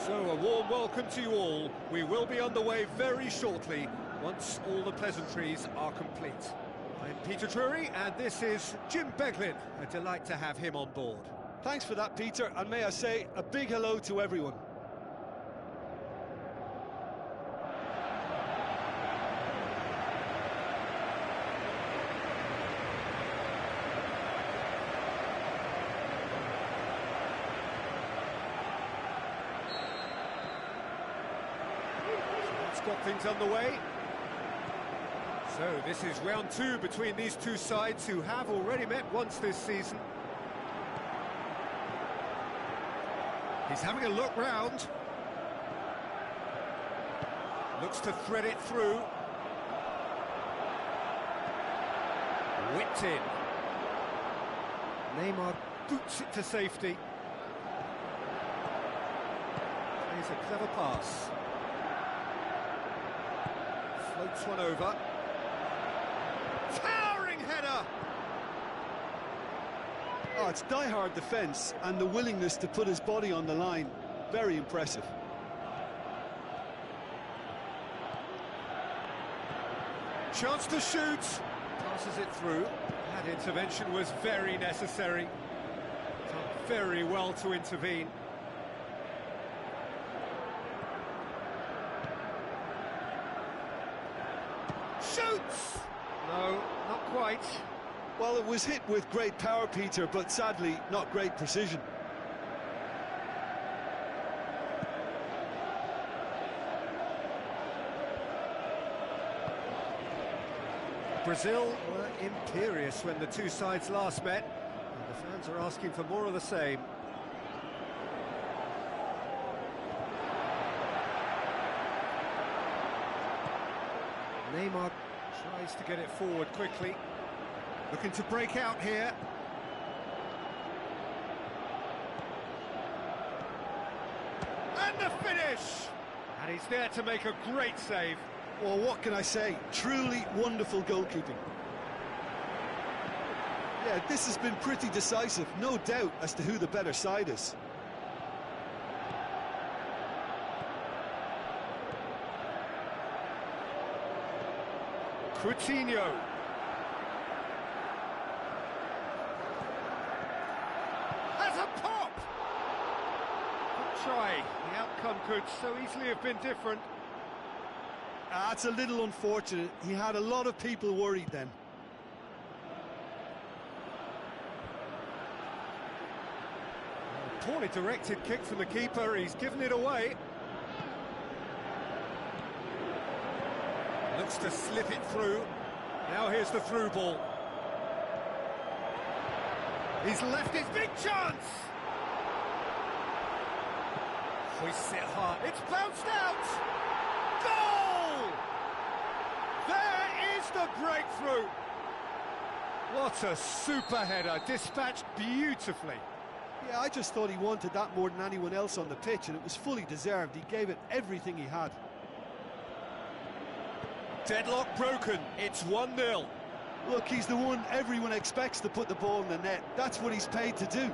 So, a warm welcome to you all. We will be underway very shortly, once all the pleasantries are complete. I'm Peter Drury, and this is Jim Beglin. A delight to have him on board. Thanks for that, Peter, and may I say a big hello to everyone. Got things underway. So this is round two between these two sides who have already met once this season. He's having a look round. Looks to thread it through. Whipped in. Neymar boots it to safety. Plays a clever pass. Floats one over. Towering header! Oh, it's die-hard defence and the willingness to put his body on the line. Very impressive. Chance to shoot. Passes it through. That intervention was very necessary. Done very well to intervene. Shoots! No, not quite. Well, it was hit with great power, Peter, but sadly, not great precision. Brazil were imperious when the two sides last met, and the fans are asking for more of the same. Neymar tries to get it forward quickly. Looking to break out here. And the finish! And he's there to make a great save. Well, what can I say? Truly wonderful goalkeeping. Yeah, this has been pretty decisive, no doubt as to who the better side is. Coutinho. Has a pop! Good try. The outcome could so easily have been different. That's a little unfortunate. He had a lot of people worried then. Poorly directed kick from the keeper. He's given it away. Looks to slip it through. Now here's the through ball. He's left his big chance! Hoists it hard. It's bounced out! Goal! There is the breakthrough! What a super header, dispatched beautifully. Yeah, I just thought he wanted that more than anyone else on the pitch, and it was fully deserved. He gave it everything he had. Deadlock broken, it's 1-0. Look, he's the one everyone expects to put the ball in the net. That's what he's paid to do.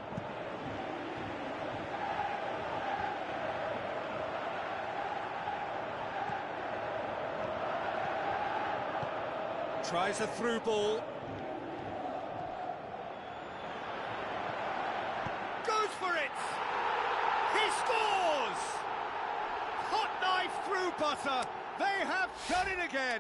Tries a through ball. Goes for it! He scores! Hot knife through butter. They have done it again!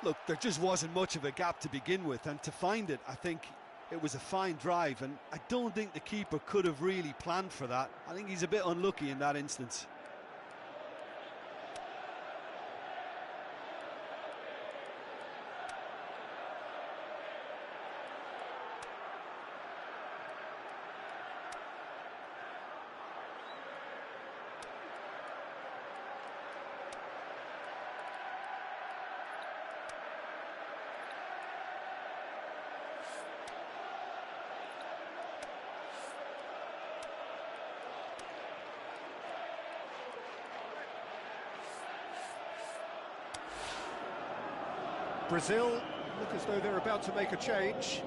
Look, there just wasn't much of a gap to begin with, and to find it, I think it was a fine drive, and I don't think the keeper could have really planned for that. I think he's a bit unlucky in that instance. Brazil look as though they're about to make a change.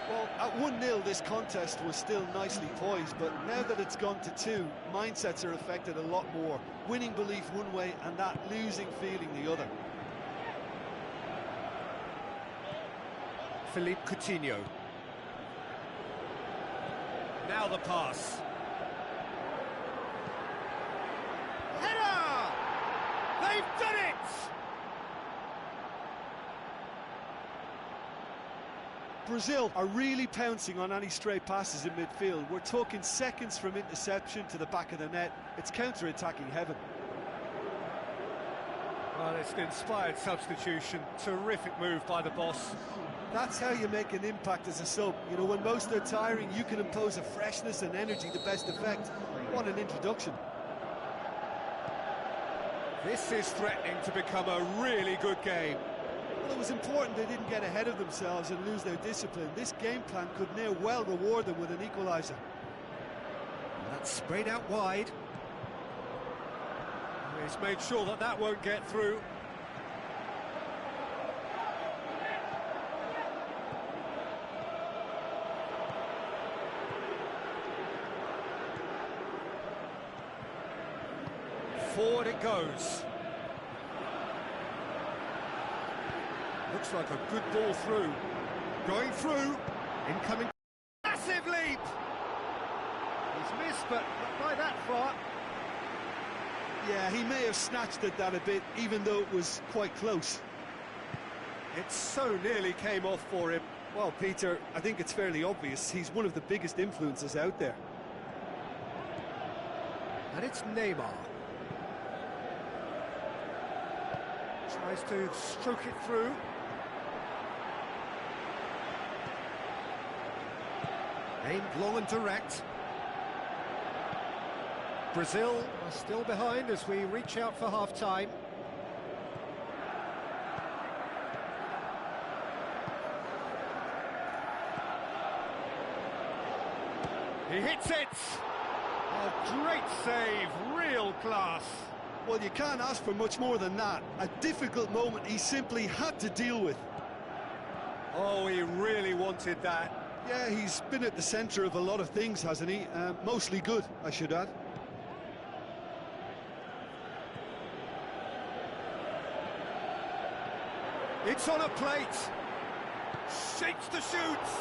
Well, at 1-0 this contest was still nicely poised, but now that it's gone to 2, mindsets are affected a lot more. Winning belief one way and that losing feeling the other. Philippe Coutinho. Now the pass. Header! They've done it! Brazil are really pouncing on any stray passes in midfield. We're talking seconds from interception to the back of the net. It's counter-attacking heaven. Well, it's an inspired substitution. Terrific move by the boss. That's how you make an impact as a sub. You know, when most are tiring, you can impose a freshness and energy to best effect. What an introduction. This is threatening to become a really good game. Well, it was important they didn't get ahead of themselves and lose their discipline. This game plan could now well reward them with an equaliser. That's sprayed out wide. He's made sure that that won't get through. Forward it goes. Looks like a good ball through. Going through. Incoming. Massive leap! He's missed, but not by that far. Yeah, he may have snatched at that a bit, even though it was quite close. It so nearly came off for him. Well, Peter, I think it's fairly obvious. He's one of the biggest influences out there. And it's Neymar. Tries to stroke it through. Aimed long and direct. Brazil are still behind as we reach out for half-time. He hits it! A great save, real class. Well, you can't ask for much more than that. A difficult moment he simply had to deal with. Oh, he really wanted that. Yeah, he's been at the centre of a lot of things, hasn't he? Mostly good, I should add. It's on a plate. Shakes the shoots.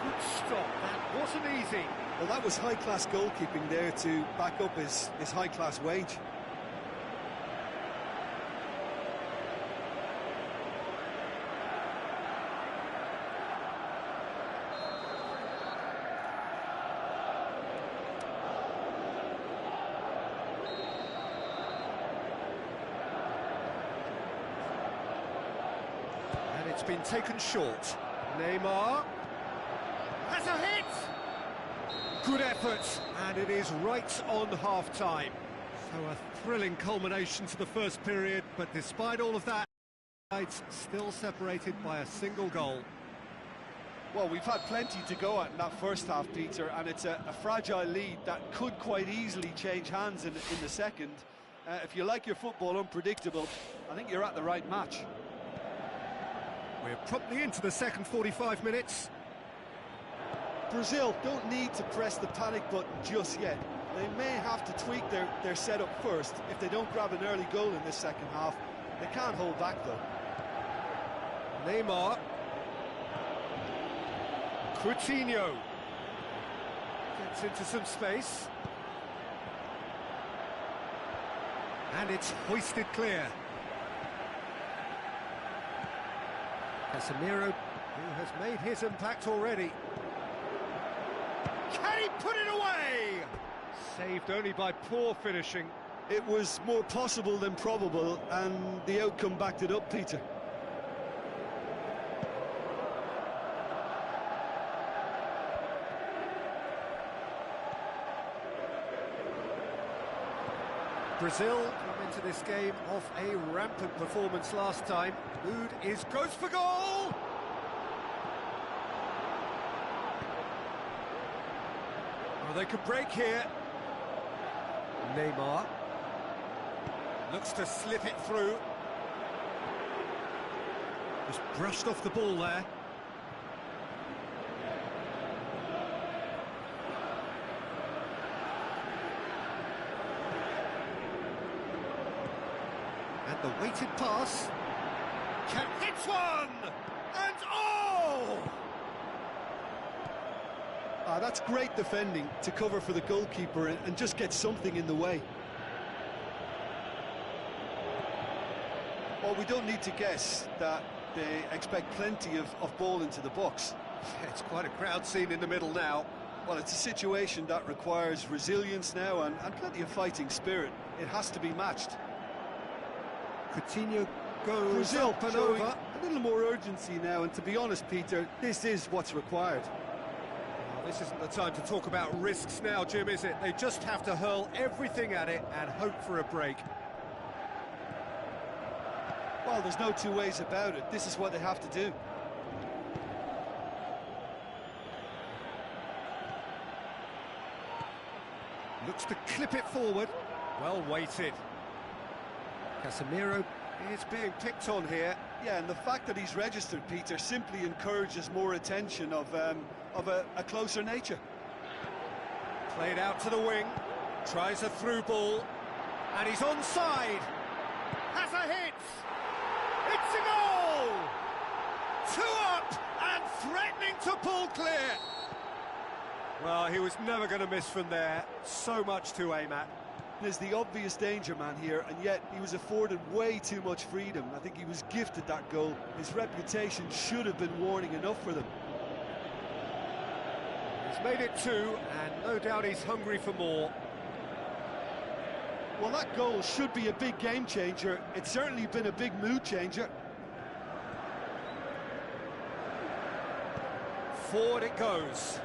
Good stop. That wasn't easy. Well, that was high-class goalkeeping there to back up his high-class wage. It's been taken short. Neymar has a hit! Good effort, and it is right on half-time. So a thrilling culmination to the first period, but despite all of that, sides still separated by a single goal. Well, we've had plenty to go at in that first half, Peter, and it's a fragile lead that could quite easily change hands in the second. If you like your football unpredictable, I think you're at the right match. We're promptly into the second 45 minutes. Brazil don't need to press the panic button just yet. They may have to tweak their setup first if they don't grab an early goal in this second half. They can't hold back, though. Neymar. Coutinho. Gets into some space. And it's hoisted clear. Casemiro, who has made his impact already. Can he put it away? Saved only by poor finishing. It was more possible than probable, and the outcome backed it up, Peter. Brazil come into this game off a rampant performance last time. Mood goes for goal! Oh, they could break here. Neymar looks to slip it through. Just brushed off the ball there. And the weighted pass. Hits one! And oh! That's great defending to cover for the goalkeeper and just get something in the way. Well, we don't need to guess that they expect plenty of ball into the box. Yeah, it's quite a crowd scene in the middle now. Well, it's a situation that requires resilience now and plenty of fighting spirit. It has to be matched. Coutinho goes Brazil up and showing over. a little more urgency now, and to be honest, Peter, this is what's required. Well, this isn't the time to talk about risks now, Jim, is it? They just have to hurl everything at it and hope for a break. Well, there's no two ways about it. This is what they have to do. Looks to clip it forward. Well weighted. Casemiro is being picked on here. Yeah, and the fact that he's registered, Peter, simply encourages more attention of a closer nature. Played out to the wing. Tries a through ball. And he's onside. Has a hit. It's a goal! 2 up and threatening to pull clear. Well, he was never going to miss from there. So much to aim at. There's the obvious danger man here, and yet he was afforded way too much freedom. I think he was gifted that goal. His reputation should have been warning enough for them. He's made it 2, and no doubt he's hungry for more. Well, that goal should be a big game changer. It's certainly been a big mood changer. Forward it goes.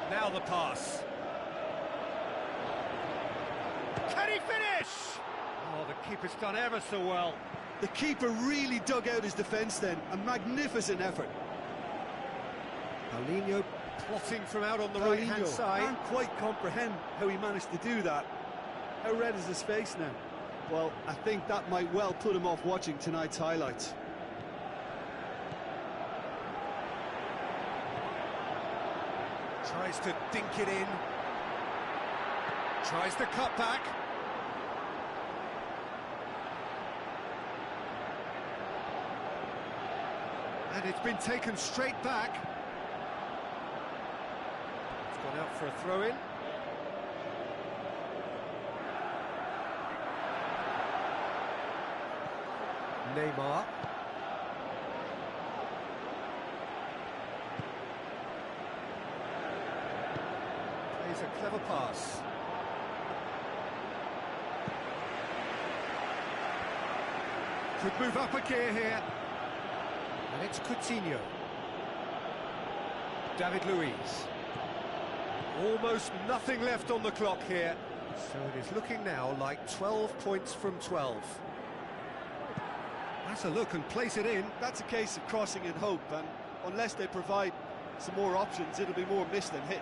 Now the pass. Can he finish? Oh, the keeper's done ever so well. The keeper really dug out his defence then. A magnificent effort. Paulinho plotting from out on the right-hand side. Can't quite comprehend how he managed to do that. How red is his face now? Well, I think that might well put him off watching tonight's highlights. Tries to dink it in. Tries to cut back. And it's been taken straight back. It's gone out for a throw-in. Neymar. Plays a clever pass. Could move up a gear here. And it's Coutinho. David Luiz. Almost nothing left on the clock here. So it is looking now like 12 points from 12. That's a look and place it in. That's a case of crossing in hope, and unless they provide some more options, it'll be more miss than hit.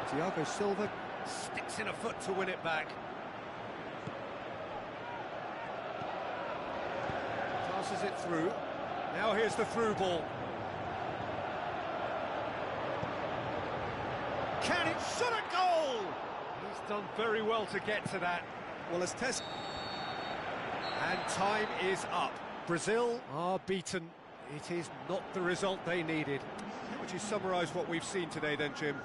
Thiago Silva sticks in a foot to win it back. Passes it through. Now here's the through ball. Can it shoot a goal? He's done very well to get to that. Well, as Tess... And time is up. Brazil are beaten. It is not the result they needed. How would you summarise what we've seen today then, Jim?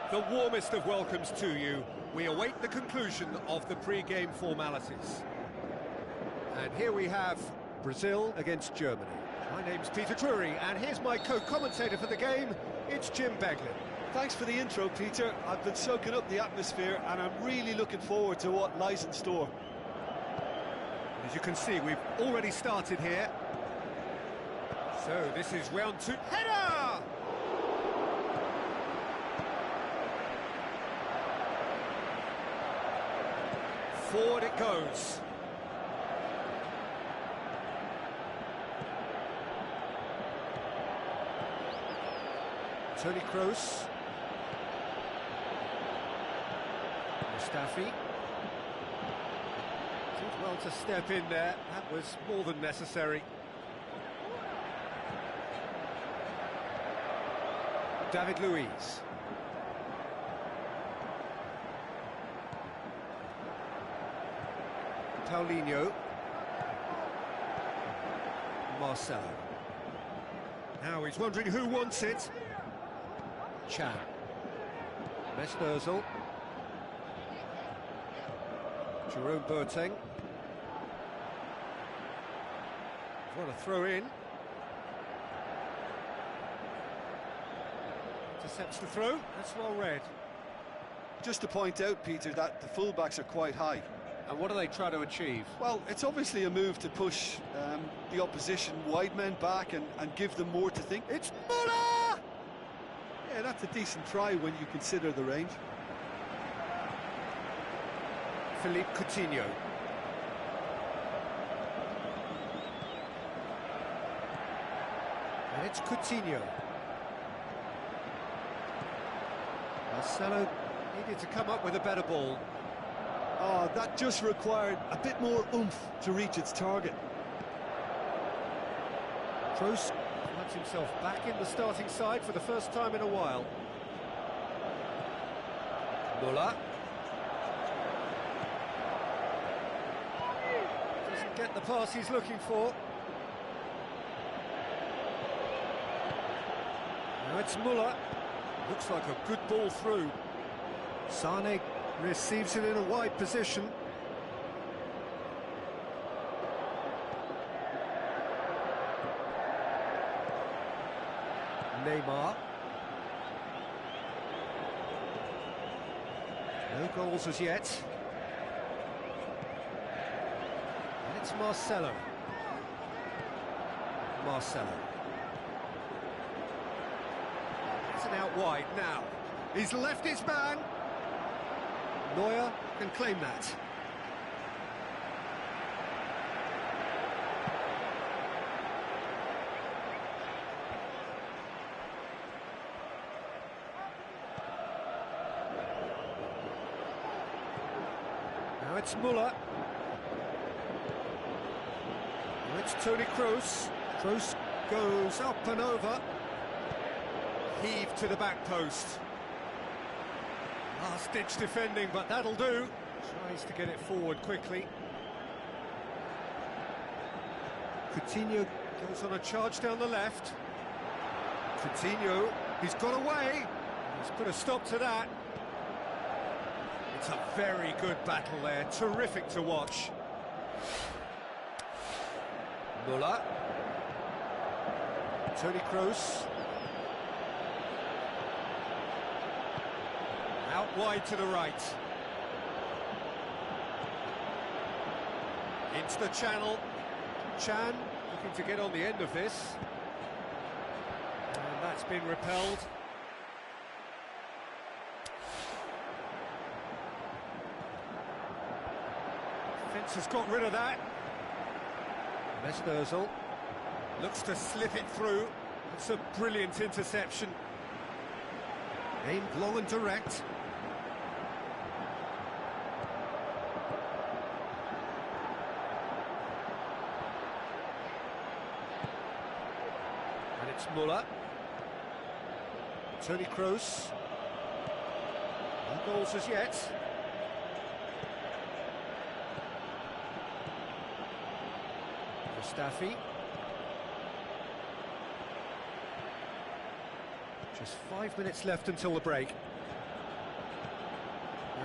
The warmest of welcomes to you. We await the conclusion of the pre-game formalities. And here we have Brazil against Germany. My name's Peter Drury, and here's my co-commentator for the game. It's Jim Beglin. Thanks for the intro, Peter. I've been soaking up the atmosphere, and I'm really looking forward to what lies in store. As you can see, we've already started here. So this is round two. Header! Forward it goes. Toni Kroos. Mustafi. Did well to step in there. That was more than necessary. David Luiz. Paulinho. Marcelo. Now he's wondering who wants it. Chan. Mesut Ozil. Jerome Boateng. What a throw in. Intercepts the throw. That's well read. Just to point out, Peter, that the fullbacks are quite high. And what do they try to achieve? Well, it's obviously a move to push the opposition wide men back and give them more to think. It's Muller! Yeah, that's a decent try when you consider the range. Philippe Coutinho. And it's Coutinho. Marcelo needed to come up with a better ball. Oh, that just required a bit more oomph to reach its target. Kroos finds himself back in the starting side for the first time in a while. Muller. Doesn't get the pass he's looking for. Now it's Muller. Looks like a good ball through. Sane receives it in a wide position. Neymar. No goals as yet. And it's Marcelo. Marcelo. It's an out wide now. He's left his man. Neuer can claim that. Now it's Muller. Now it's Toni Kroos. Kroos goes up and over. Heave to the back post. Last-ditch defending, but that'll do. Tries to get it forward quickly. Coutinho goes on a charge down the left. Coutinho, he's got away. He's put a stop to that. It's a very good battle there. Terrific to watch. Muller. Toni Kroos. Out wide to the right. Into the channel. Chan looking to get on the end of this. And that's been repelled. Fence has got rid of that. Mesut Ozil looks to slip it through. It's a brilliant interception. Aimed long and direct. And it's Muller. Toni Kroos. No goals as yet. Mustafi. Just 5 minutes left until the break.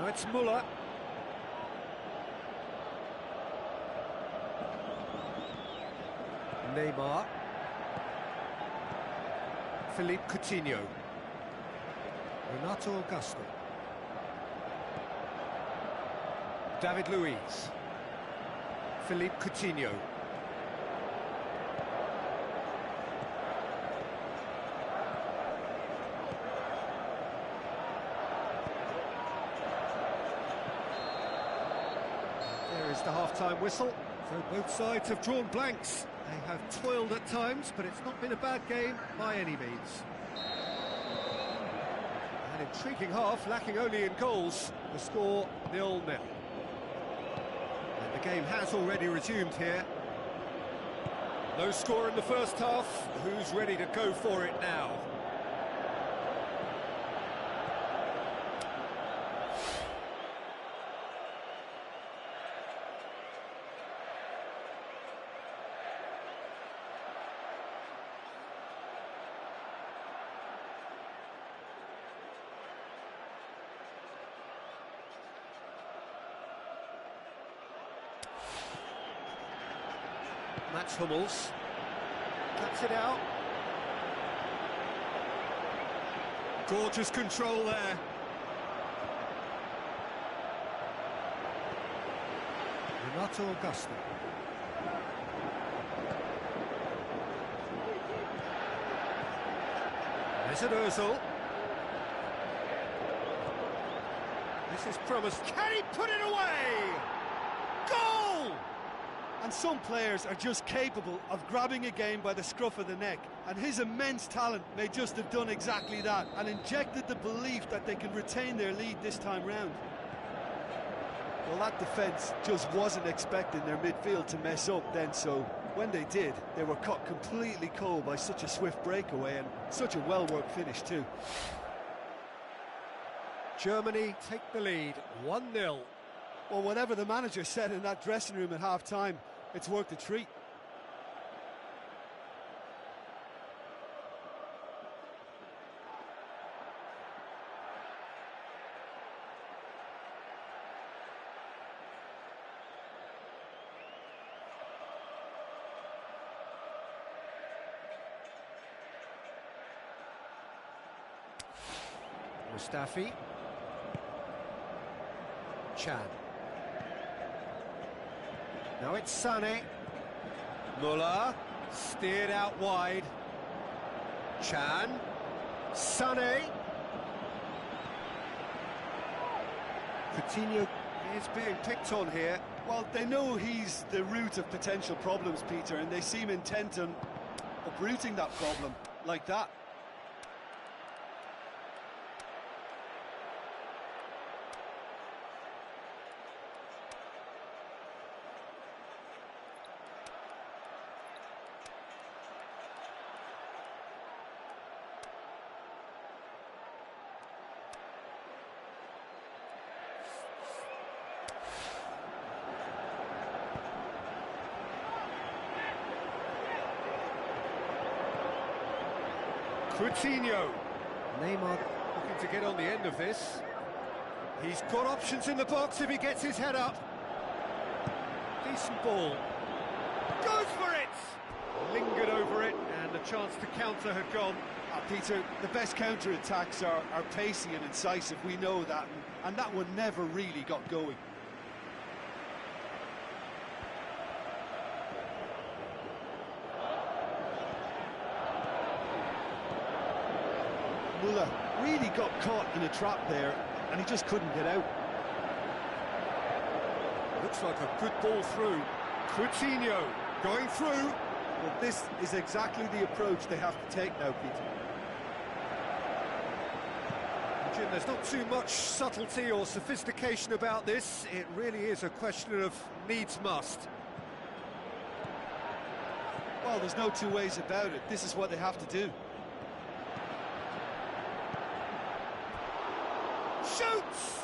Now it's Muller. Neymar. Philippe Coutinho. Renato Augusto. David Luiz. Philippe Coutinho. There is the half-time whistle. So both sides have drawn blanks. They have toiled at times, but it's not been a bad game by any means. An intriguing half, lacking only in goals. The score 0-0. And the game has already resumed here. No score in the first half. Who's ready to go for it now? Mats Hummels cuts it out. Gorgeous control there. Renato Augusto. There's an Ozil. This is promised. Can he put it away? Goal! And some players are just capable of grabbing a game by the scruff of the neck, and his immense talent may just have done exactly that and injected the belief that they can retain their lead this time round. Well, that defence just wasn't expecting their midfield to mess up then, so when they did, they were caught completely cold by such a swift breakaway and such a well-worked finish too. Germany take the lead, 1-0. Well, whatever the manager said in that dressing room at half-time, it's worked a treat. Mustafi. Chan. Now it's Sané. Muller, steered out wide. Chan. Sané. Coutinho is being picked on here. Well, they know he's the root of potential problems, Peter, and they seem intent on uprooting that problem like that. Coutinho. Neymar looking to get on the end of this. He's got options in the box if he gets his head up. Decent ball. Goes for it! Lingered over it, and the chance to counter had gone. Peter, the best counter-attacks are pacey and incisive, we know that, and that one never really got going. Muller really got caught in a trap there, and he just couldn't get out. Looks like a good ball through. Coutinho going through. Well, this is exactly the approach they have to take now, Peter. Jim, there's not too much subtlety or sophistication about this. It really is a question of needs must. Well, there's no two ways about it. This is what they have to do. Shoots!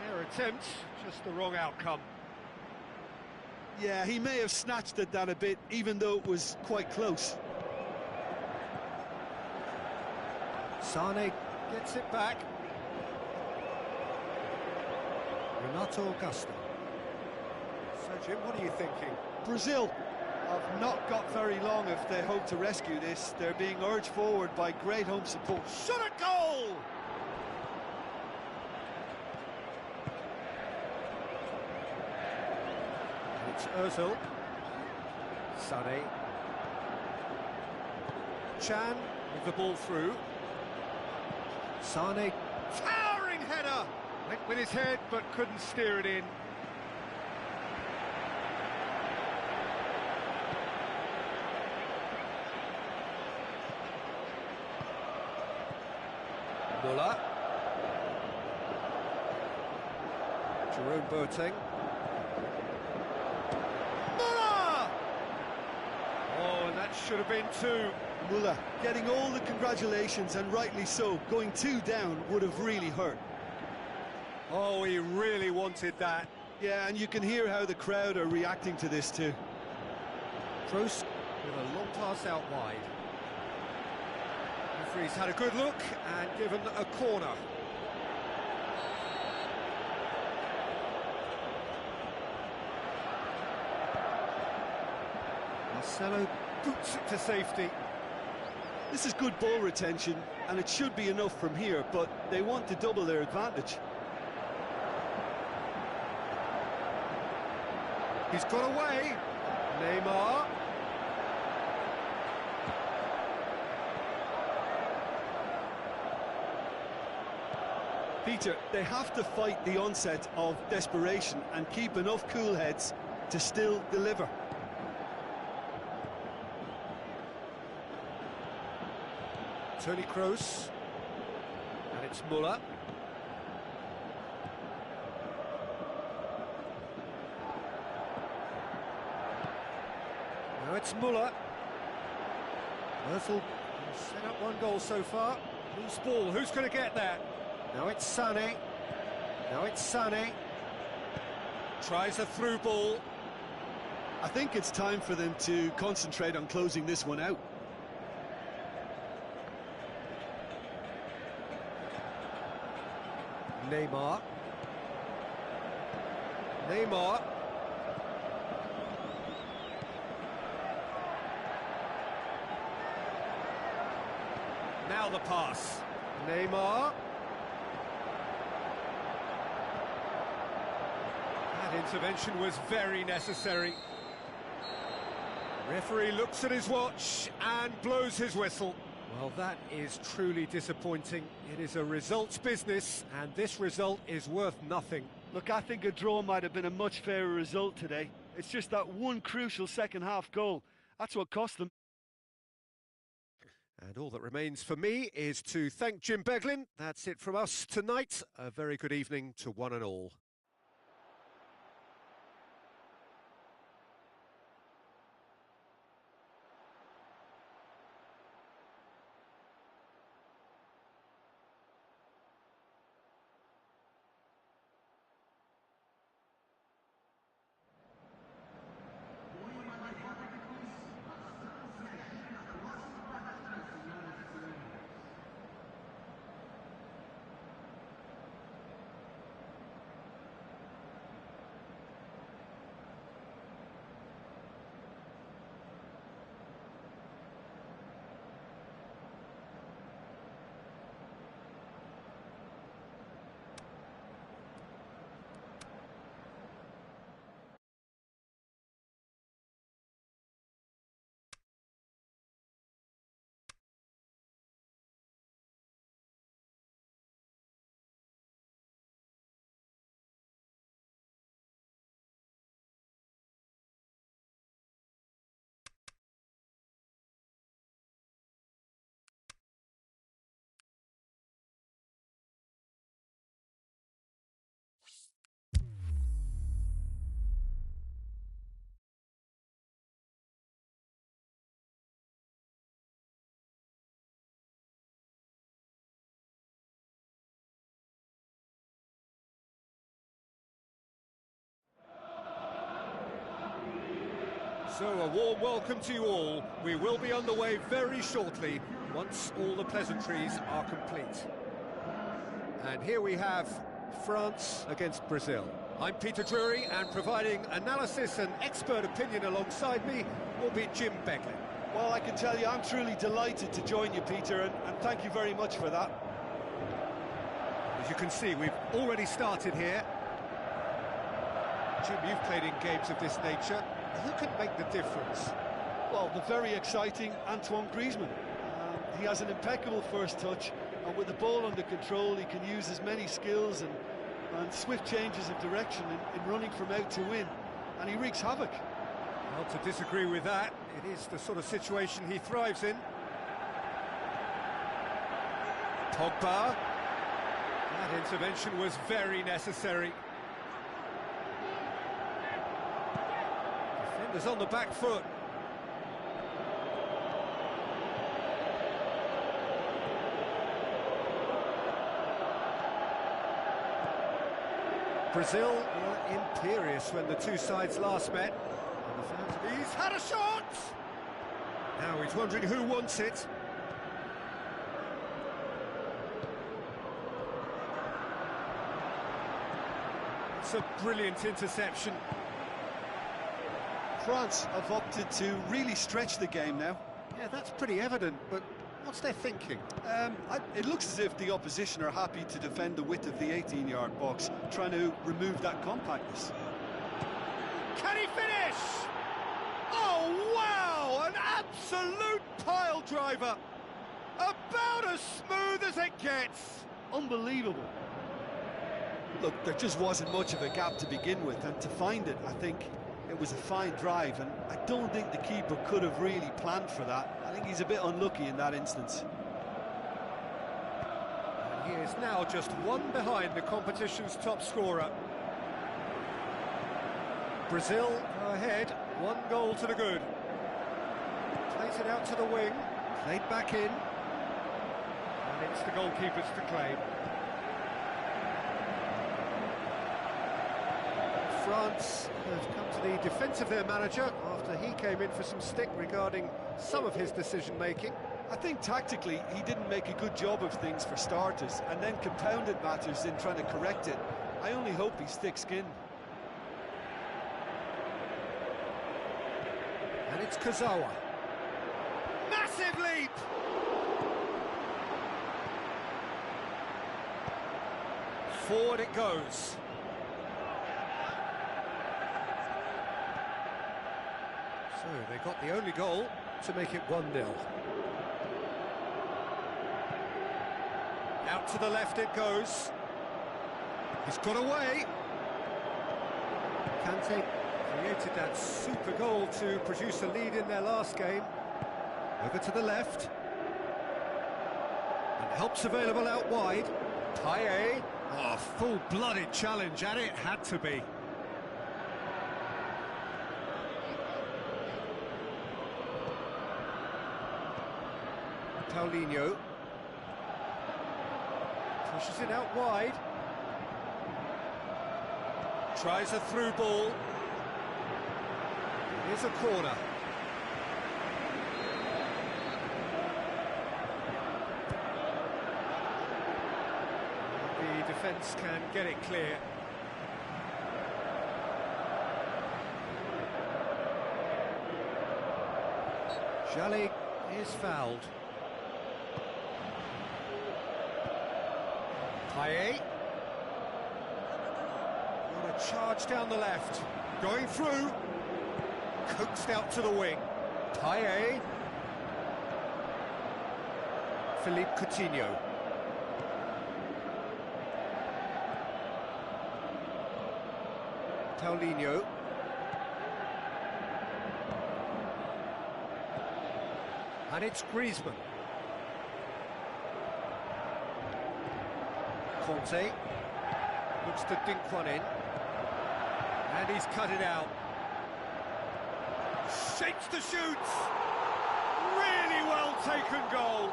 Fair attempt, just the wrong outcome. Yeah, he may have snatched at that a bit, even though it was quite close. Sané gets it back. Renato Augusto. So, Jim, what are you thinking? Brazil have not got very long if they hope to rescue this. They're being urged forward by great home support. Shot at goal! It's Ozil. Sané. Chan with the ball through. Sané. Towering header! Went with his head but couldn't steer it in. Muller. Jerome Boateng. Muller! Oh, and that should have been two. Muller getting all the congratulations, and rightly so. Going 2 down would have really hurt. Oh, he really wanted that. Yeah, and you can hear how the crowd are reacting to this too. Kroos with a long pass out wide. Referee's had a good look and given a corner. Marcelo boots it to safety. This is good ball retention, and it should be enough from here, but they want to double their advantage. He's got away. Neymar. Peter, they have to fight the onset of desperation and keep enough cool heads to still deliver. Toni Kroos. And it's Muller. Now it's Muller. Ozil has set up 1 goal so far. Loose ball, who's going to get that? Now it's Sané. Now it's Sané. Tries a through ball. I think it's time for them to concentrate on closing this one out. Neymar. Neymar. Now the pass. Neymar. That intervention was very necessary. Referee looks at his watch and blows his whistle. Well, that is truly disappointing. It is a results business, and this result is worth nothing. Look, I think a draw might have been a much fairer result today. It's just that one crucial second-half goal. That's what cost them. And all that remains for me is to thank Jim Beglin. That's it from us tonight. A very good evening to one and all. So a warm welcome to you all. We will be underway very shortly once all the pleasantries are complete. And here we have France against Brazil. I'm Peter Drury, and providing analysis and expert opinion alongside me will be Jim Beglin. Well, I can tell you I'm truly delighted to join you, Peter, and thank you very much for that. As you can see, we've already started here. Jim, you've played in games of this nature. Who can make the difference? Well, the very exciting Antoine Griezmann. He has an impeccable first touch, and with the ball under control, he can use his many skills and swift changes of direction in running from out to in, and he wreaks havoc. Well, to disagree with that, it is the sort of situation he thrives in. Pogba. That intervention was very necessary. Defenders on the back foot. Brazil were imperious when the two sides last met. He's had a shot! Now he's wondering who wants it. It's a brilliant interception. France have opted to really stretch the game now. Yeah, that's pretty evident, but what's their thinking? It looks as if the opposition are happy to defend the width of the 18-yard box, trying to remove that compactness. Can he finish? Oh, wow! An absolute pile driver! About as smooth as it gets! Unbelievable. Look, there just wasn't much of a gap to begin with, and to find it, I think it was a fine drive, and I don't think the keeper could have really planned for that. I think he's a bit unlucky in that instance. And he is now just one behind the competition's top scorer. Brazil go ahead, 1 goal to the good. Plays it out to the wing, played back in, and it's the goalkeeper's to claim. France have come to the defence of their manager after he came in for some stick regarding some of his decision-making. I think tactically he didn't make a good job of things for starters, and then compounded matters in trying to correct it. I only hope he's thick-skinned. And it's Kazawa. Massive leap! Forward it goes. So they got the only goal to make it 1-0. Out to the left it goes. He's got away. Kante created that super goal to produce a lead in their last game. Over to the left. And help's available out wide. Payet. Oh, full-blooded challenge, and it had to be. Paulinho pushes it out wide, tries a through ball. Here's a corner. The defence can get it clear. Jalli is fouled. Payet. What a charge down the left. Going through. Coaxed out to the wing. Payet. Philippe Coutinho. Paulinho. And it's Griezmann. Conte looks to dink one in, and he's cut it out. Shapes to shoot. Really well taken goal.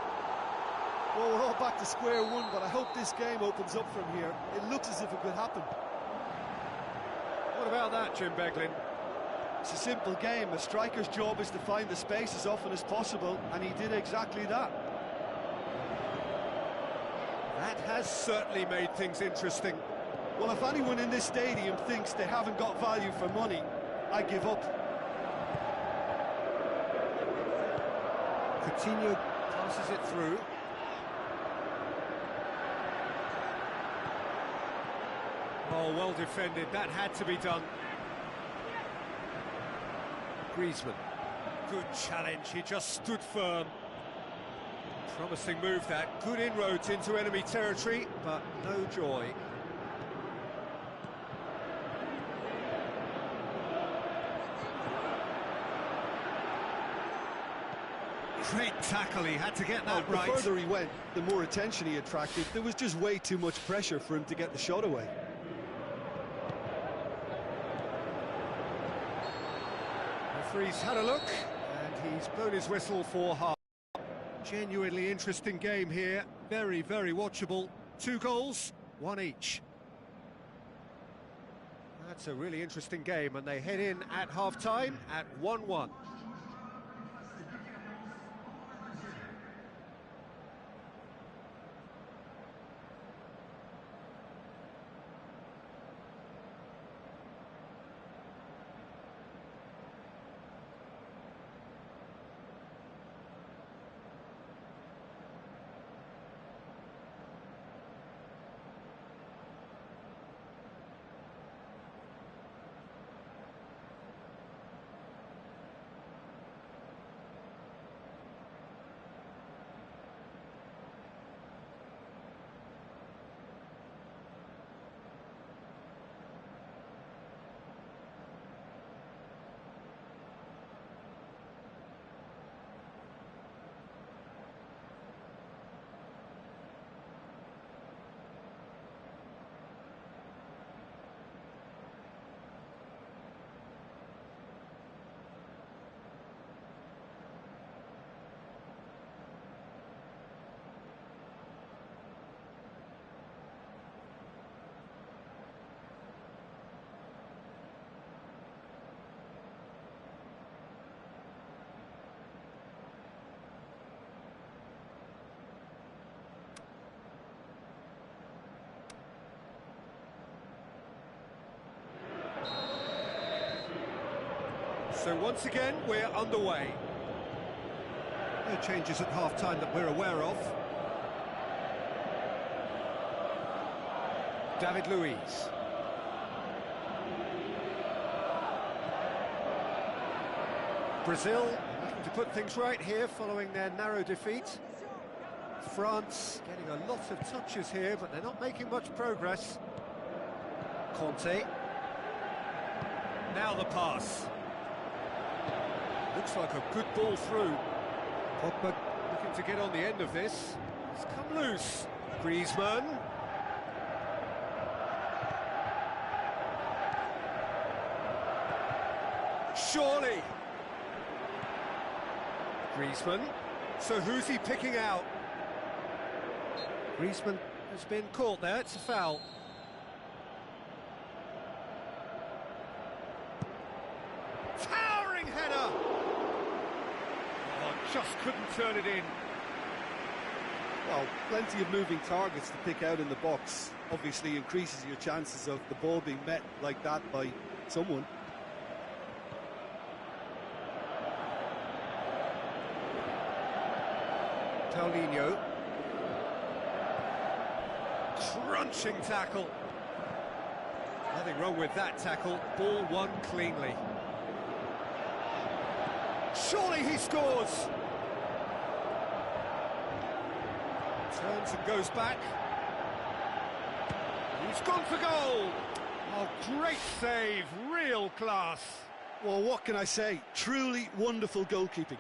Well, we're all back to square one, but I hope this game opens up from here. It looks as if it could happen. What about that, Jim Beglin? It's a simple game. A striker's job is to find the space as often as possible, and he did exactly that. That has certainly made things interesting. Well, if anyone in this stadium thinks they haven't got value for money, I give up. Coutinho passes it through. Oh, well defended. That had to be done. Griezmann. Good challenge. He just stood firm. Promising move that. Good inroads into enemy territory, but no joy. Great tackle, he had to get that right. The further he went, the more attention he attracted. There was just way too much pressure for him to get the shot away. Referee's had a look, and he's blown his whistle for half. Genuinely interesting game here. Very, very watchable. 2 goals, 1 each. That's a really interesting game, and they head in at half-time at 1-1. So once again, we're underway. No changes at half-time that we're aware of. David Luiz. Brazil looking to put things right here following their narrow defeat. France getting a lot of touches here, but they're not making much progress. Conte. Now the pass. Looks like a good ball through. Pogba looking to get on the end of this. It's come loose. Griezmann. Surely. Griezmann. So who's he picking out? Griezmann has been caught there. It's a foul. Towering header. Just couldn't turn it in. Well, plenty of moving targets to pick out in the box. Obviously increases your chances of the ball being met like that by someone. Paulinho. Crunching tackle. Nothing wrong with that tackle. Ball won cleanly. Surely he scores! Turns and goes back. He's gone for goal! Oh, great save, real class. Well, what can I say? Truly wonderful goalkeeping.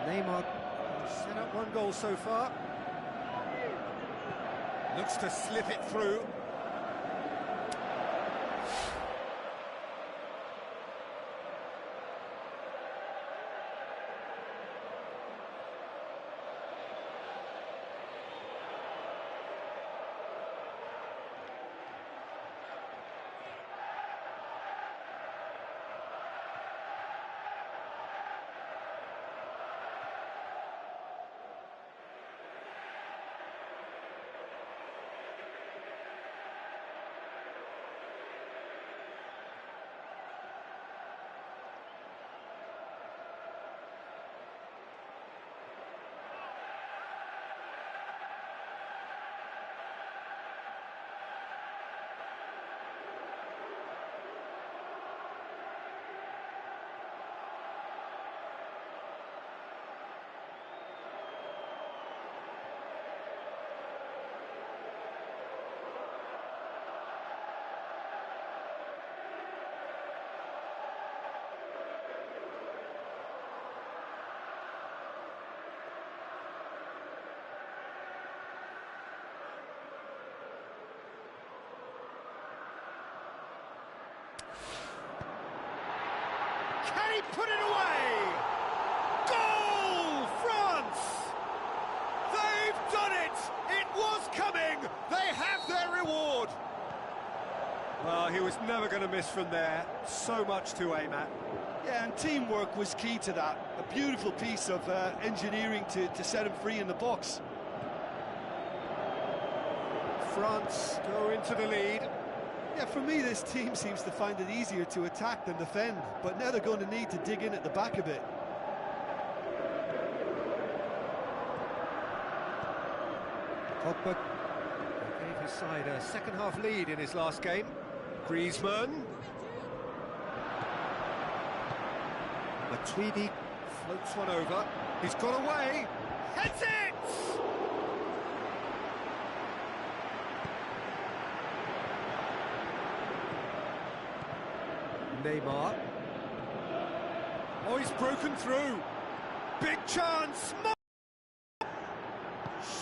Neymar set up one goal so far. Looks to slip it through. Can he put it away? Goal, France! They've done it! It was coming! They have their reward! Well, he was never going to miss from there. So much to aim at. Yeah, and teamwork was key to that. A beautiful piece of engineering to set him free in the box. France go into the lead. Yeah, for me, this team seems to find it easier to attack than defend, but now they're going to need to dig in at the back a bit. Pogba gave his side a second-half lead in his last game. Griezmann. Matuidi floats one over. He's got away. Heads it! Neymar. Oh, he's broken through. Big chance.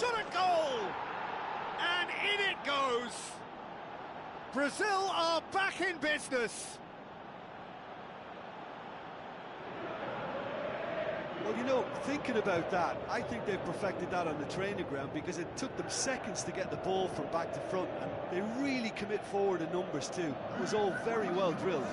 Shot a goal. And in it goes. Brazil are back in business. Well, you know, thinking about that, I think they've perfected that on the training ground because it took them seconds to get the ball from back to front, and they really commit forward in numbers too. It was all very well drilled.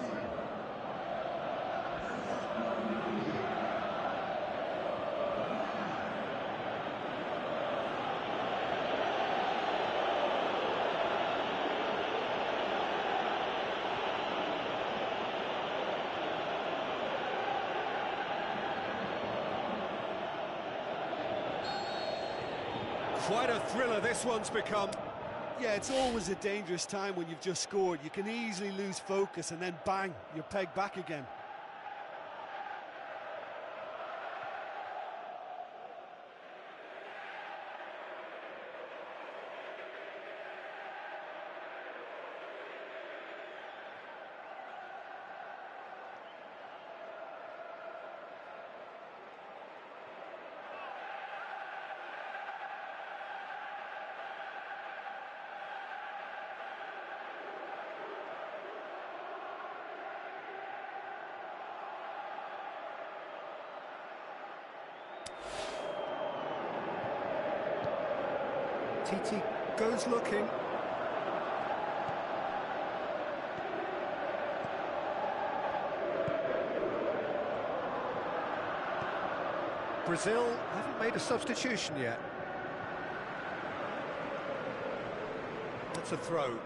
Quite a thriller this one's become. Yeah, it's always a dangerous time when you've just scored. You can easily lose focus and then bang, you're pegged back again. Titi goes looking. Brazil haven't made a substitution yet. That's a throw.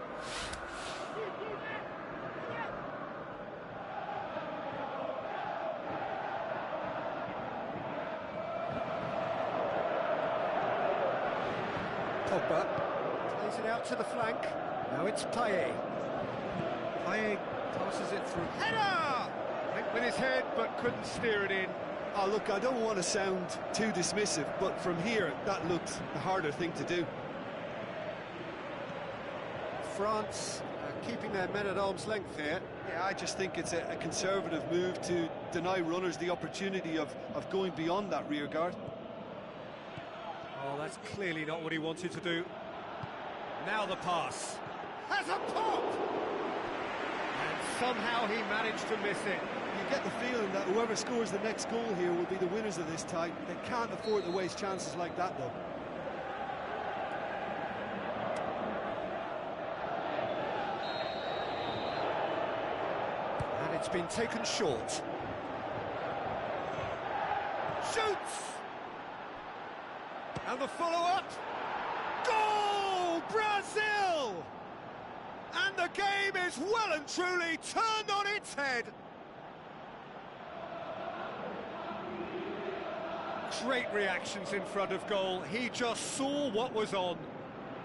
Pogba plays it out to the flank. Now it's Payet. Payet passes it through. Header! Went with his head but couldn't steer it in. Oh, look, I don't want to sound too dismissive, but from here, that looked the harder thing to do. France keeping their men at arm's length here. Yeah, I just think it's a conservative move to deny runners the opportunity of going beyond that rear guard. Oh, that's clearly not what he wanted to do. Now the pass. Has a pop! And somehow he managed to miss it. You get the feeling that whoever scores the next goal here will be the winners of this tie. They can't afford to waste chances like that, though. And it's been taken short. Shoots! And the follow-up. Goal! Brazil! And the game is well and truly turned on its head. Great reactions in front of goal. He just saw what was on.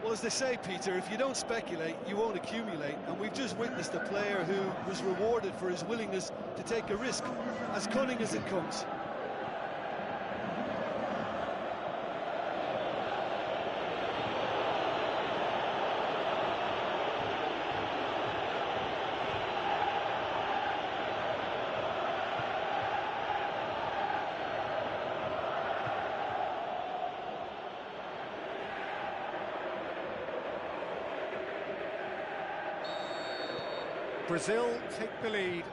Well, as they say, Peter, if you don't speculate, you won't accumulate. And we've just witnessed a player who was rewarded for his willingness to take a risk, as cunning as it comes. Brazil take the lead.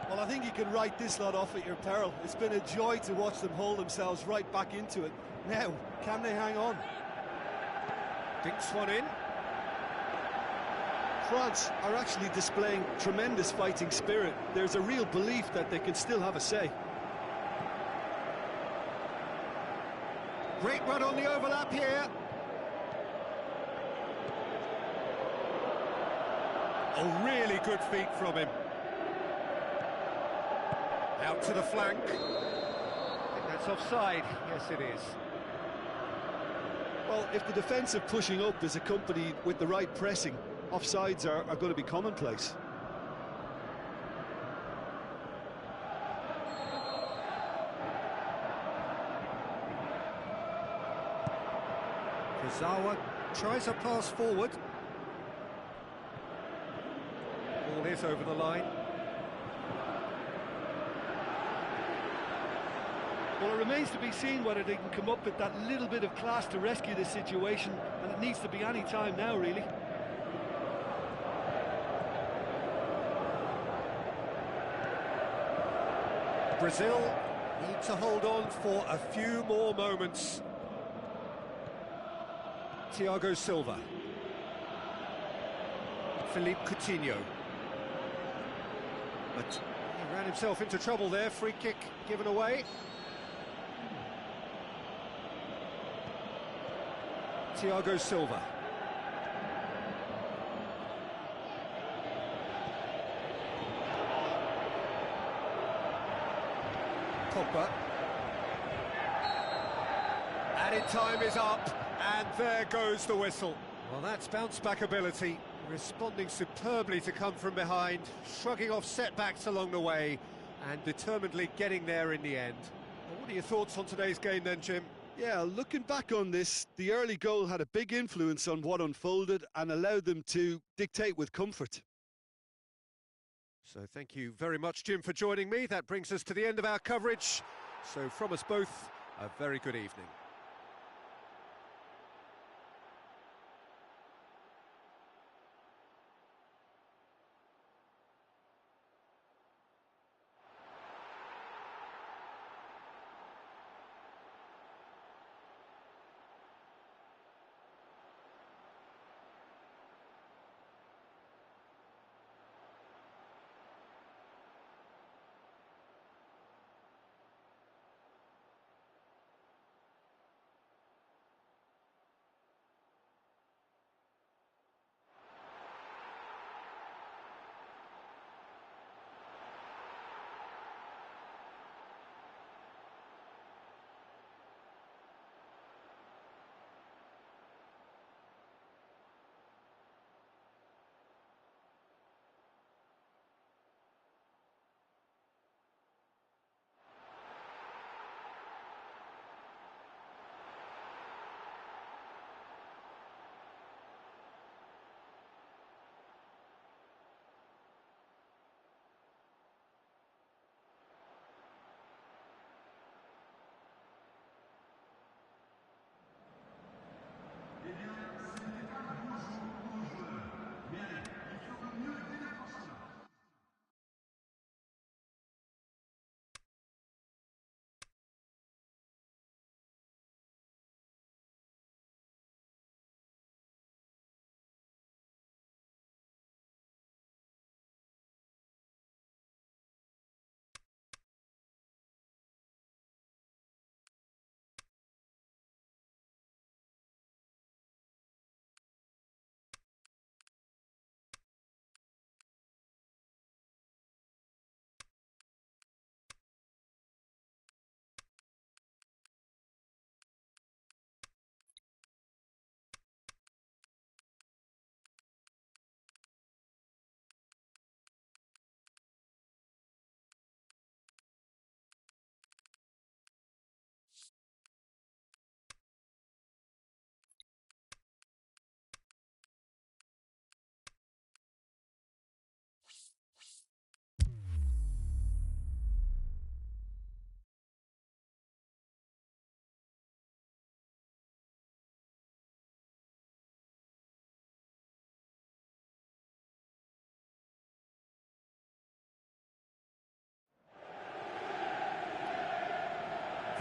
Well, I think you can write this lot off at your peril. It's been a joy to watch them hold themselves right back into it. Now, can they hang on? Dinks one in. France are actually displaying tremendous fighting spirit. There's a real belief that they can still have a say. Great run on the overlap here. Oh, really good feet from him. Out to the flank. I think that's offside. Yes, it is. Well, if the defensive pushing up is accompanied with the right pressing, offsides are going to be commonplace. Kazawa tries a pass forward. Ball is over the line. Well, it remains to be seen whether they can come up with that little bit of class to rescue this situation, and it needs to be any time now, really. Brazil need to hold on for a few more moments. Thiago Silva. Philippe Coutinho. But he ran himself into trouble there. Free kick given away. Thiago Silva. Pogba. Added time is up, and there goes the whistle. Well, that's bounce-back ability, responding superbly to come from behind, shrugging off setbacks along the way, and determinedly getting there in the end. Well, what are your thoughts on today's game then, Jim? Yeah, looking back on this, the early goal had a big influence on what unfolded and allowed them to dictate with comfort. So thank you very much, Jim, for joining me. That brings us to the end of our coverage. So from us both, a very good evening.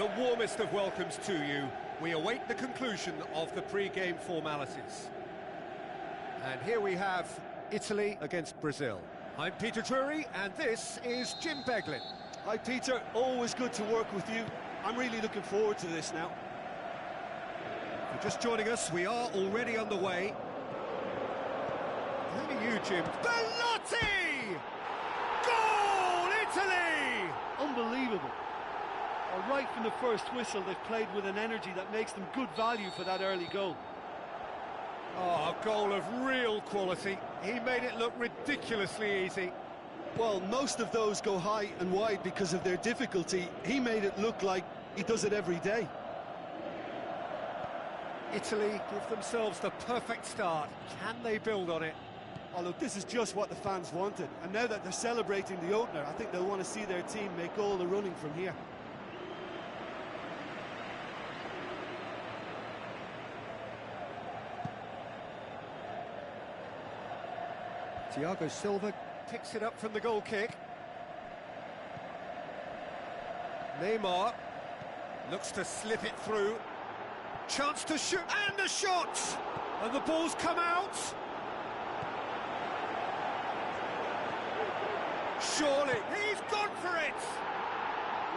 the warmest of welcomes to you. We await the conclusion of the pre-game formalities. And here we have Italy against Brazil. I'm Peter Drury, and this is Jim Beglin. Hi Peter, always good to work with you. I'm really looking forward to this now. If you're just joining us, we are already underway. Over you, Jim. Bellotti! Goal, Italy! Unbelievable. Right from the first whistle, they've played with an energy that makes them good value for that early goal. Oh, a goal of real quality. He made it look ridiculously easy. Well, most of those go high and wide because of their difficulty. He made it look like he does it every day. Italy give themselves the perfect start. Can they build on it? Oh, look, this is just what the fans wanted. And now that they're celebrating the opener, I think they'll want to see their team make all the running from here. Thiago Silva picks it up from the goal kick. Neymar looks to slip it through. Chance to shoot, and a shot! And the ball's come out. Surely, he's gone for it!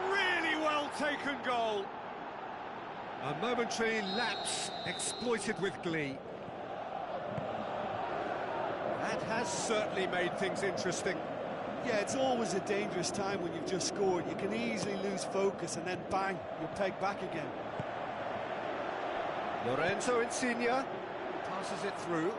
Really well taken goal. A momentary lapse exploited with glee. That has certainly made things interesting. Yeah, it's always a dangerous time when you've just scored. You can easily lose focus and then bang, you're pegged back again. Lorenzo Insigne passes it through.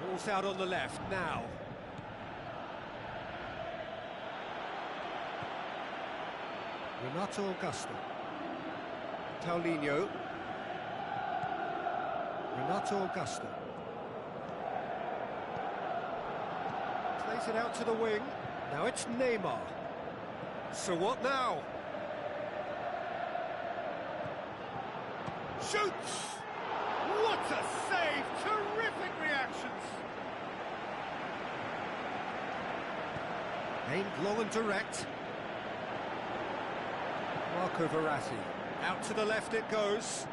Ball's out on the left now. Renato Augusto. Paulinho. Renato Augusto. Plays it out to the wing. Now it's Neymar. So what now? Shoots! What a save! Terrific reactions! Aimed long and direct. Marco Verratti. Out to the left it goes.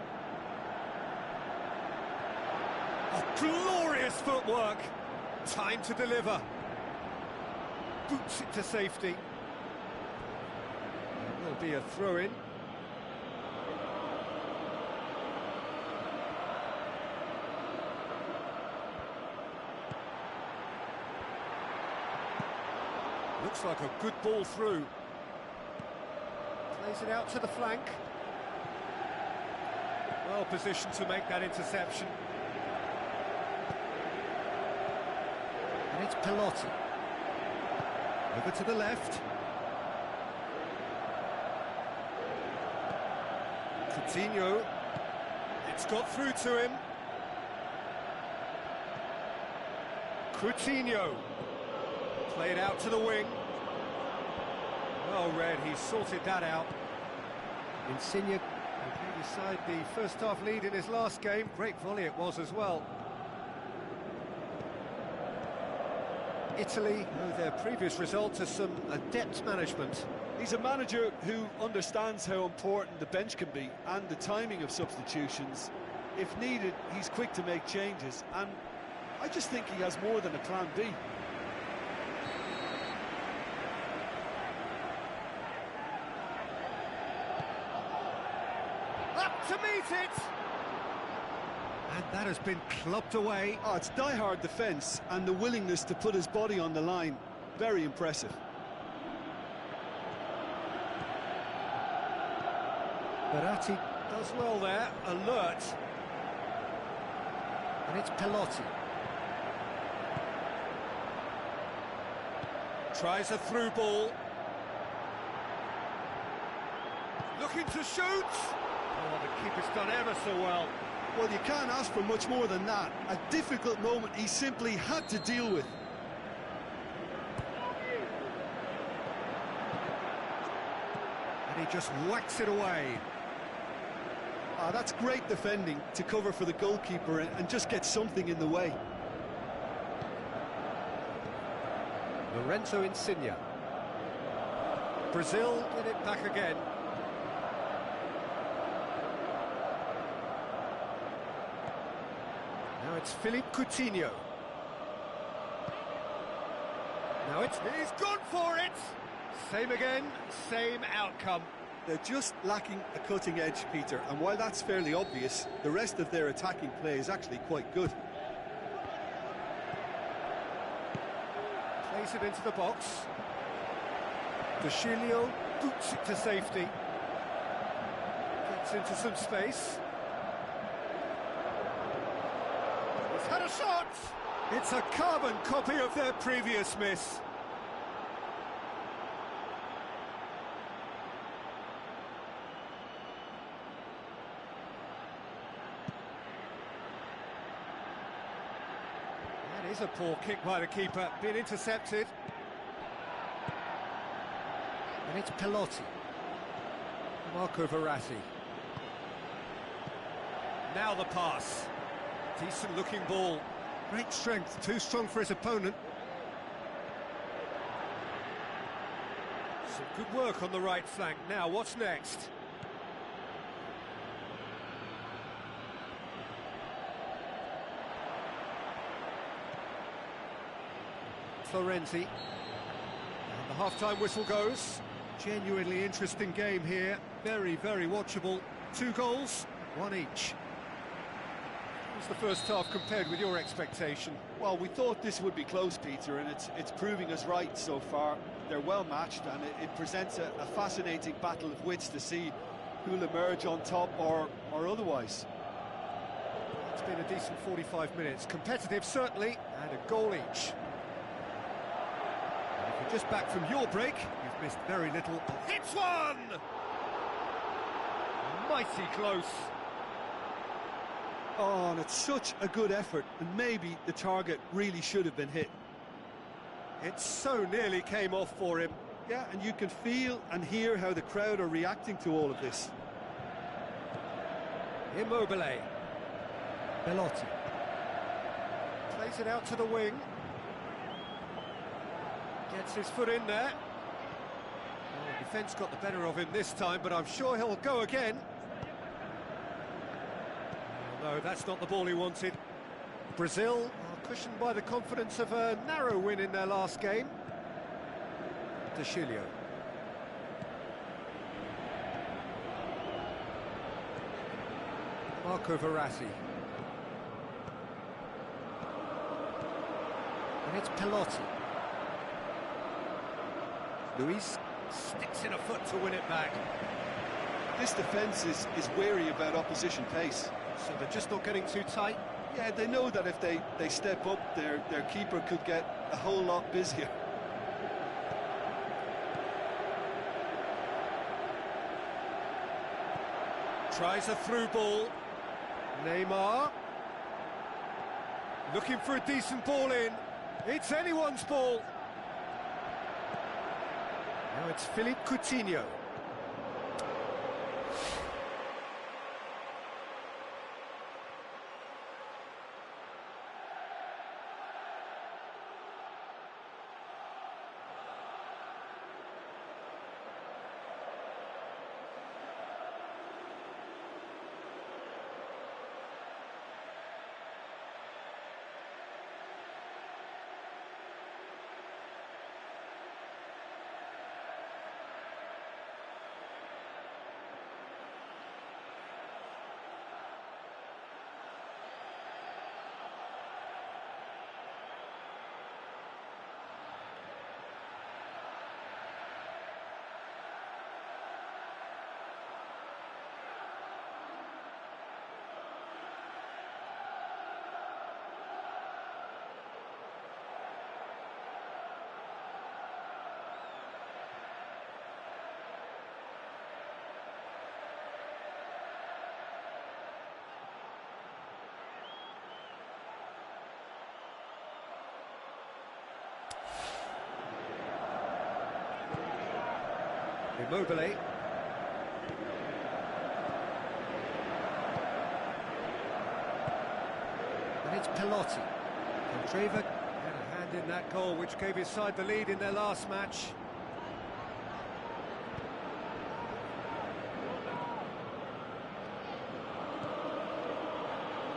Oh, glorious footwork! Time to deliver. Boots it to safety. It will be a throw-in. Looks like a good ball through. Plays it out to the flank. Well positioned to make that interception. And it's Bellotti. Over to the left. Coutinho. It's got through to him. Coutinho. Played out to the wing. Well read, he sorted that out. Insigne gave his side the first half lead in his last game. Great volley it was as well. Italy owe their previous result to some adept management. He's a manager who understands how important the bench can be and the timing of substitutions. If needed, he's quick to make changes, and I just think he has more than a plan B. Up to meet it! And that has been clubbed away. Oh, it's die-hard defence and the willingness to put his body on the line. Very impressive. Verratti does well there, alert. And it's Bellotti. Tries a through ball. Looking to shoot. Oh, the keeper's done ever so well. Well, you can't ask for much more than that. A difficult moment he simply had to deal with. And he just whacks it away. That's great defending to cover for the goalkeeper and just get something in the way. Lorenzo Insigne. Brazil get it back again. Now it's Philippe Coutinho. Now he's gone for it! Same again, same outcome. They're just lacking a cutting edge, Peter, and while that's fairly obvious, the rest of their attacking play is actually quite good. Plays it into the box. Dushilio boots it to safety. Gets into some space. He's had a shot! It's a carbon copy of their previous miss. That is a poor kick by the keeper, been intercepted. And it's Pelotti. Marco Verratti. Now the pass. Decent looking ball. Great strength, too strong for his opponent. Some good work on the right flank. Now, what's next? Florenzi. And the half-time whistle goes. Genuinely interesting game here. Very, very watchable. 2 goals, 1 each. How's the first half compared with your expectation? Well, we thought this would be close, Peter, and it's proving us right so far. They're well matched, and it presents a fascinating battle of wits to see who'll emerge on top or otherwise. It's been a decent 45 minutes. Competitive, certainly, and a goal each. And if you're just back from your break, you've missed very little. Hits one! Mighty close. Oh, and it's such a good effort, and maybe the target really should have been hit. It so nearly came off for him. Yeah, and you can feel and hear how the crowd are reacting to all of this. Immobile. Belotti. Plays it out to the wing. Gets his foot in there. Well, the defence got the better of him this time, but I'm sure he'll go again. No, that's not the ball he wanted. Brazil are cushioned by the confidence of a narrow win in their last game. Dushilio. Marco Verratti. And it's Pelotti. Luis sticks in a foot to win it back. This defence is wary about opposition pace. So they're just not getting too tight? Yeah, they know that if they step up, their keeper could get a whole lot busier. Tries a through ball. Neymar. Looking for a decent ball in. It's anyone's ball. Now it's Philippe Coutinho. Immobile. it's Pelotti. Caldreva had a hand in that goal, which gave his side the lead in their last match.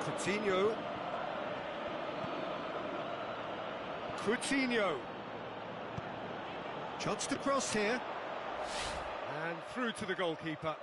Coutinho. Chance to cross here. And through to the goalkeeper.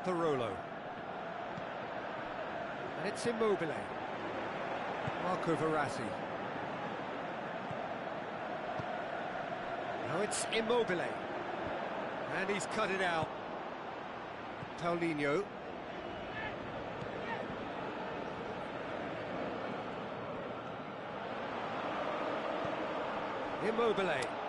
Parolo. And it's Immobile. Marco Verratti. Now it's Immobile. And he's cut it out. Paulinho. Immobile.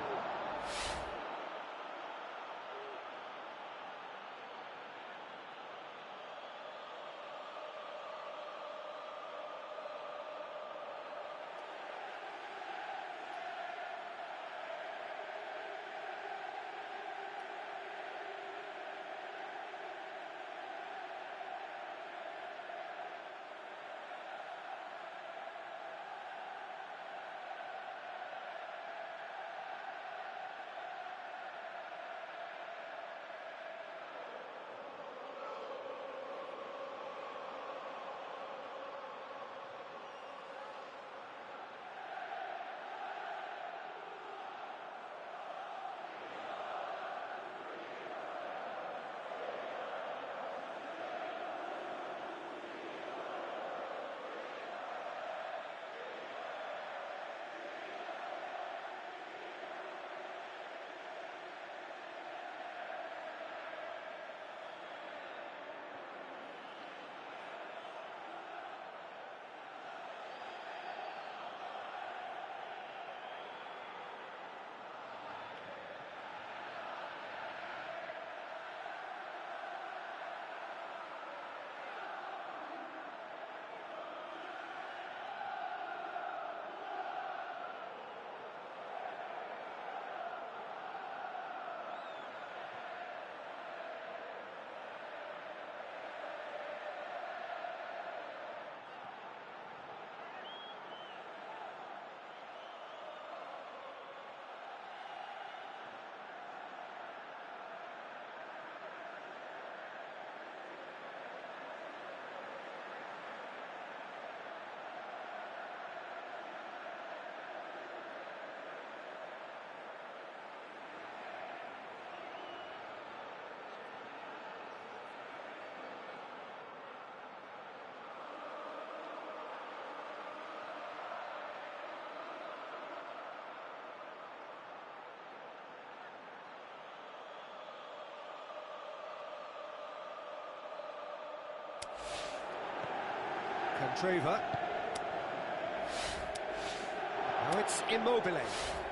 Cantreva. Now it's Immobile.